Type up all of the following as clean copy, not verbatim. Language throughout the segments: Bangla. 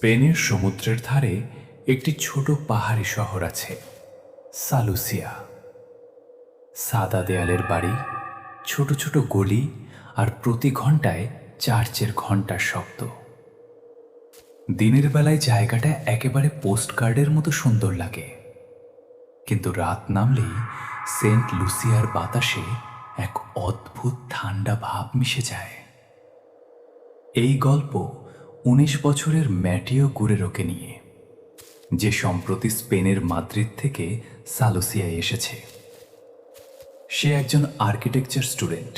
স্পেনের সমুদ্রের ধারে একটি ছোট পাহাড়ি শহর আছে, সালুসিয়া। সাদা দেয়ালের বাড়ি, ছোট ছোট গলি, আর প্রতি ঘন্টায় চার্চের ঘন্টার শব্দ। দিনের বেলায় জায়গাটা একেবারে পোস্টকার্ডের মতো সুন্দর লাগে, কিন্তু রাত নামলেই সেন্ট লুসিয়ার বাতাসে এক অদ্ভুত ঠান্ডা ভাব মিশে যায়। এই গল্প 19 বছরের ম্যাটিও গুরেরোকে নিয়ে, যে সম্প্রতি স্পেনের মাদ্রিদ থেকে সালুসিয়ায় এসেছে। সে একজন আর্কিটেকচার স্টুডেন্ট,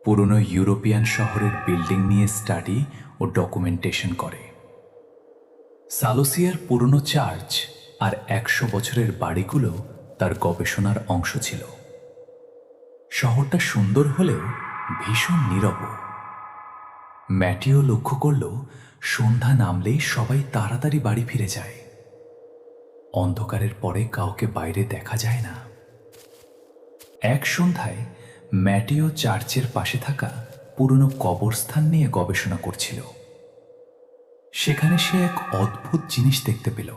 পুরনো ইউরোপিয়ান শহরের বিল্ডিং নিয়ে স্টাডি ও ডকুমেন্টেশন করে। সালুসিয়ার পুরনো চার্চ আর 100 বছরের বাড়িগুলো তার গবেষণার অংশ ছিল। শহরটা সুন্দর হলেও ভীষণ নীরব। ম্যাটিও লক্ষ্য করল, সন্ধ্যা নামলেই সবাই তাড়াতাড়ি বাড়ি ফিরে যায়। অন্ধকারের পরে কাউকে বাইরে দেখা যায় না। এক সন্ধ্যায় ম্যাটিও চার্চের পাশে থাকা পুরনো কবরস্থান নিয়ে গবেষণা করছিল। সেখানে সে এক অদ্ভুত জিনিস দেখতে পেল।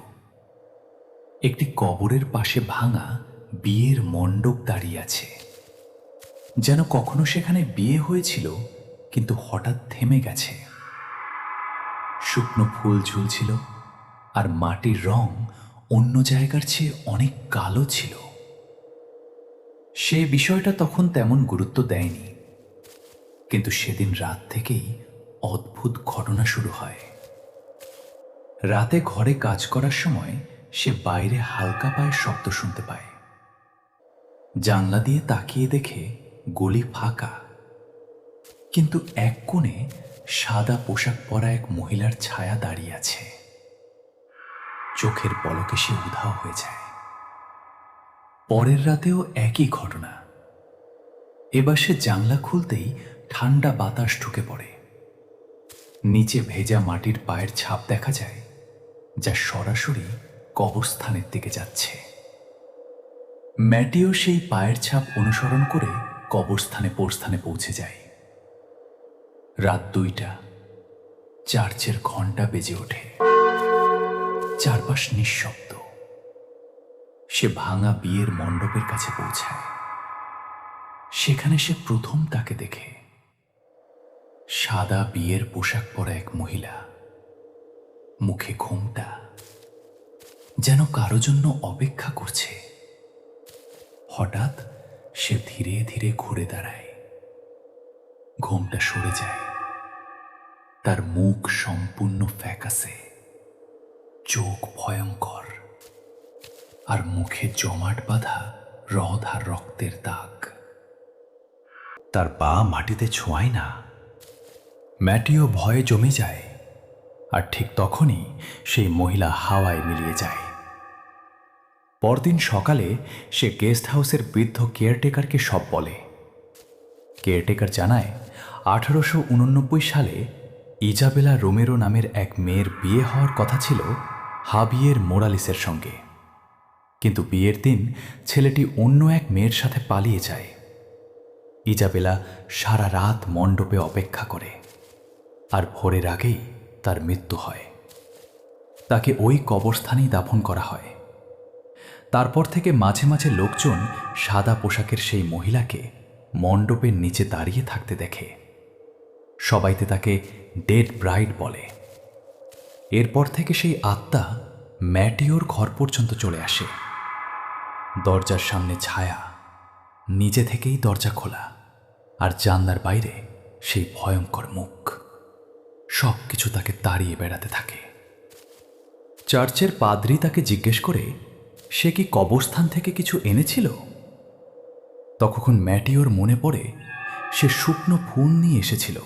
একটি কবরের পাশে ভাঙা বিয়ের মণ্ডপ দাঁড়িয়ে আছে, যেন কখনো সেখানে বিয়ে হয়েছিল, কিন্তু হঠাৎ থেমে গেছে। শুকনো ফুল ঝুলছিল, আর মাটির রং অন্য জায়গার চেয়ে অনেক কালো ছিল। সে বিষয়টা তখন তেমন গুরুত্ব দেয়নি, কিন্তু সেদিন রাত থেকেই অদ্ভুত ঘটনা শুরু হয়। রাতে ঘরে কাজ করার সময় সে বাইরে হালকা পায়ের শব্দ শুনতে পায়। জানলা দিয়ে তাকিয়ে দেখে গলি ফাঁকা, কিন্তু এক কোণে সাদা পোশাক পরা এক মহিলার ছায়া দাঁড়িয়ে আছে। চোখের পলকে সে উধাও হয়ে যায়। পরের রাতেও একই ঘটনা। এবার সে জানলা খুলতেই ঠান্ডা বাতাস ঢুকে পড়ে। নিচে ভেজা মাটির পায়ের ছাপ দেখা যায়, যা সরাসরি কবরস্থানের দিকে যাচ্ছে। ম্যাটিও সেই পায়ের ছাপ অনুসরণ করে কবরস্থানে পৌঁছে যায়। রাত 2টা, চার্চের ঘন্টা বেজে ওঠে। চারপাশ নিঃশব্দ। সে ভাঙা বিয়ের মণ্ডপের কাছে পৌঁছায়। সেখানে সে প্রথম তাকে দেখে। সাদা বিয়ের পোশাক পরা এক মহিলা, মুখে ঘোমটা, যেন কারো জন্য অপেক্ষা করছে। হঠাৎ সে ধীরে ধীরে ঘুরে দাঁড়ায়। ঘোমটা সরে যায়। তার মুখ সম্পূর্ণ ফ্যাকাশে, চোখ ভয়ঙ্কর, আর মুখে জমাট বাঁধা রদ আর রক্তের দাগ। তার পা মাটিতে ছোঁয়ায় না। ম্যাটিও ভয়ে জমে যায়, আর ঠিক তখনই সেই মহিলা হাওয়ায় মিলিয়ে যায়। পরদিন সকালে সে গেস্ট হাউসের বৃদ্ধ কেয়ারটেকারকে সব বলে। কেয়ারটেকার জানায়, 1889 সালে ইজাবেলা রোমেরো নামের এক মেয়ের বিয়ে হওয়ার কথা ছিল হাবিয়ের মোরালিসের সঙ্গে, কিন্তু বিয়ের দিন ছেলেটি অন্য এক মেয়ের সাথে পালিয়ে যায়। ইজাবেলা সারা রাত মণ্ডপে অপেক্ষা করে, আর ভোরের আগেই তার মৃত্যু হয়। তাকে ওই কবরস্থানেই দাফন করা হয়। তারপর থেকে মাঝে মাঝে লোকজন সাদা পোশাকের সেই মহিলাকে মণ্ডপের নিচে দাঁড়িয়ে থাকতে দেখে। সবাইতে তাকে ডেড ব্রাইড বলে। এরপর থেকে সেই আত্মা ম্যাটিওর ঘর পর্যন্ত চলে আসে। দরজার সামনে ছায়া, নিজে থেকেই দরজা খোলা, আর জানলার বাইরে সেই ভয়ঙ্কর মুখ। সব কিছু তাকে তাড়িয়ে বেড়াতে থাকে। চার্চের পাদ্রী তাকে জিজ্ঞেস করে, সে কি কবরস্থান থেকে কিছু এনেছিল? তখন ম্যাটিওর মনে পড়ে সে শুকনো ফুল নিয়ে এসেছিল।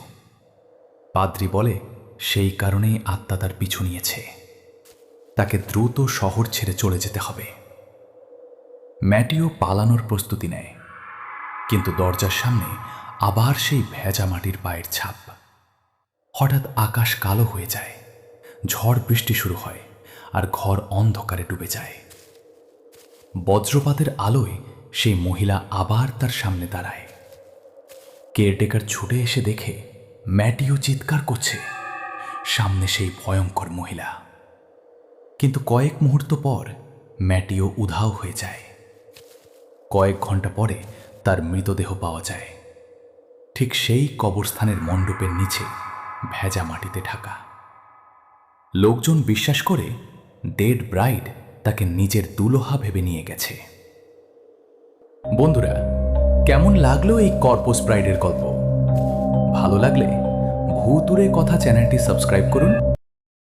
পাদ্রী বলে, সেই কারণেই আত্মা তার পিছু নিয়েছে। তাকে দ্রুত শহর ছেড়ে চলে যেতে হবে। ম্যাটিও পালানোর প্রস্তুতি নেয়, কিন্তু দরজার সামনে আবার সেই ভেজা মাটির পায়ের ছাপ। হঠাৎ আকাশ কালো হয়ে যায়, ঝড় বৃষ্টি শুরু হয়, আর ঘর অন্ধকারে ডুবে যায়। বজ্রপাতের আলোয় সেই মহিলা আবার তার সামনে দাঁড়ায়। কেয়ারটেকার ছুটে এসে দেখে ম্যাটিও চিৎকার করছে, সামনে সেই ভয়ঙ্কর মহিলা। কিন্তু কয়েক মুহূর্ত পর ম্যাটিও উধাও হয়ে যায়। কয়েক ঘন্টা পরে তার মৃতদেহ পাওয়া যায়, ঠিক সেই কবরস্থানের মণ্ডপের নিচে, ভেজা মাটিতে ঢাকা। লোকজন বিশ্বাস করে ডেড ব্রাইড তাকে নিজের দুলোহা ভেবে নিয়ে গেছে। বন্ধুরা, কেমন লাগলো এই কর্পস ব্রাইডের গল্প? ভালো লাগলে ভূতুরে কথা চ্যানেলটি সাবস্ক্রাইব করুন